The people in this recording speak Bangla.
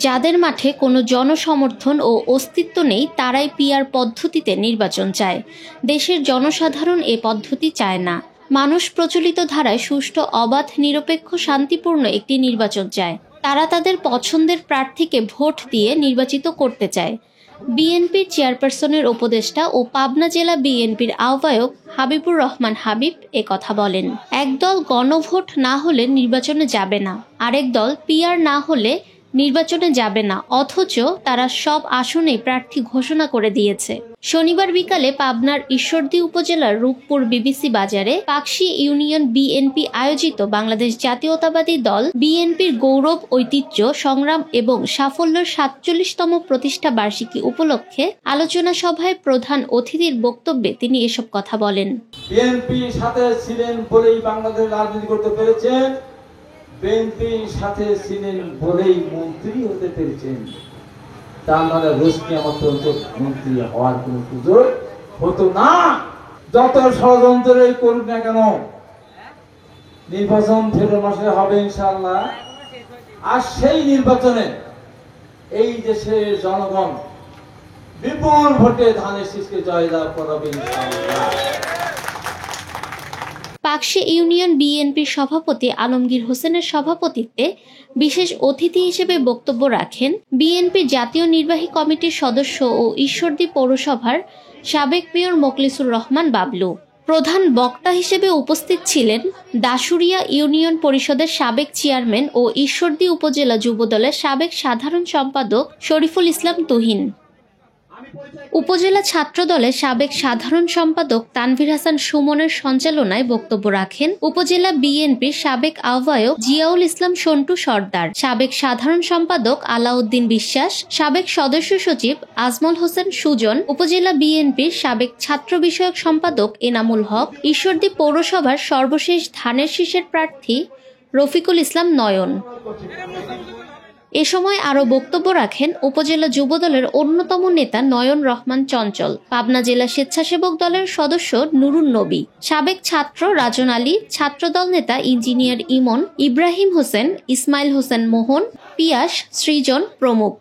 যাদের মাঠে কোনো জনসমর্থন ও অস্তিত্ব নেই তারাই পিআর পদ্ধতিতে নির্বাচন চায়। দেশের জনসাধারণ এ পদ্ধতি চায় না। মানুষ প্রচলিত ধারায় সুষ্ঠু, অবাধ, নিরপেক্ষ, শান্তিপূর্ণ একটি নির্বাচন চায়। তারা তাদের পছন্দের প্রার্থীকে ভোট দিয়ে নির্বাচিত করতে চায়। বিএনপির চেয়ারপারসনের উপদেষ্টা ও পাবনা জেলা বিএনপির আহ্বায়ক হাবিবুর রহমান হাবিব কথা বলেন। একদল গণভোট না হলে নির্বাচনে যাবে না, আরেক দল পিআর না হলে নির্বাচনে যাবে না, অথচ তারা সব আসনেই প্রার্থী ঘোষণা করে দিয়েছে। শনিবার বিকালে পাবনার ঈশ্বরদী উপজেলার রূপপুর বিবিসি বাজারে পাকশী ইউনিয়ন বিএনপি আয়োজিত বাংলাদেশ জাতীয়তাবাদী দল বিএনপির গৌরব, ঐতিহ্য, সংগ্রাম এবং সাফল্যের ৪৭তম প্রতিষ্ঠা বার্ষিকী উপলক্ষে আলোচনা সভায় প্রধান অতিথির বক্তব্যে তিনি এসব কথা বলেন। বিএনপির সাথে ছিলেন বলেই বাংলাদেশ রাজনীতি করতে পেরেছেন, বিএনপির সাথে ছিলেন বলেই মন্ত্রী হতে পেরেছেন। তার মানে রোজকে মন্ত্রী হওয়ার কোনো সুযোগ হতো না। যত ষড়যন্ত্রই করুক না কেন, নির্বাচন ফেব্রুয়ারি মাসে হবে ইনশাআল্লাহ। আর সেই নির্বাচনে এই দেশের জনগণ বিপুল ভোটে ধানের শীষকে জয়লাভ করবে ইনশাআল্লাহ। পাকশী ইউনিয়ন বিএনপির সভাপতি আলমগীর হোসেনের সভাপতিত্বে বিশেষ অতিথি হিসেবে বক্তব্য রাখেন বিএনপির জাতীয় নির্বাহী কমিটির সদস্য ও ঈশ্বরদী পৌরসভার সাবেক মেয়র মোখলেছুর রহমান বাবলু। প্রধান বক্তা হিসেবে উপস্থিত ছিলেন দাশুরিয়া ইউনিয়ন পরিষদের সাবেক চেয়ারম্যান ও ঈশ্বরদী উপজেলা যুবদলের সাবেক সাধারণ সম্পাদক শরীফুল ইসলাম তুহিন, উপজেলা ছাত্র দলের সাবেক সাধারণ সম্পাদক তানভীর হাসান সুমনের সঞ্চালনায় বক্তব্য রাখেন উপজেলা বিএনপির সাবেক আহ্বায়ক জিয়াউল ইসলাম সন্টু সর্দার, সাবেক সাধারণ সম্পাদক আলাউদ্দিন বিশ্বাস, সাবেক সদস্য সচিব আজমল হোসেন সুজন, উপজেলা বিএনপির সাবেক ছাত্র বিষয়ক সম্পাদক এনামুল হক, ঈশ্বরদী পৌরসভার সর্বশেষ ধানের শীষের প্রার্থী রফিকুল ইসলাম নয়ন। এ সময় আরও বক্তব্য রাখেন উপজেলা যুবদলের অন্যতম নেতা নয়ন রহমান চঞ্চল, পাবনা জেলা স্বেচ্ছাসেবক দলের সদস্য নুরুন নবী, সাবেক ছাত্র রাজন আলী, ছাত্রদল নেতা ইঞ্জিনিয়ার ইমন, ইব্রাহিম হোসেন, ইসমাইল হোসেন মোহন, পিয়াস, সৃজন প্রমুখ।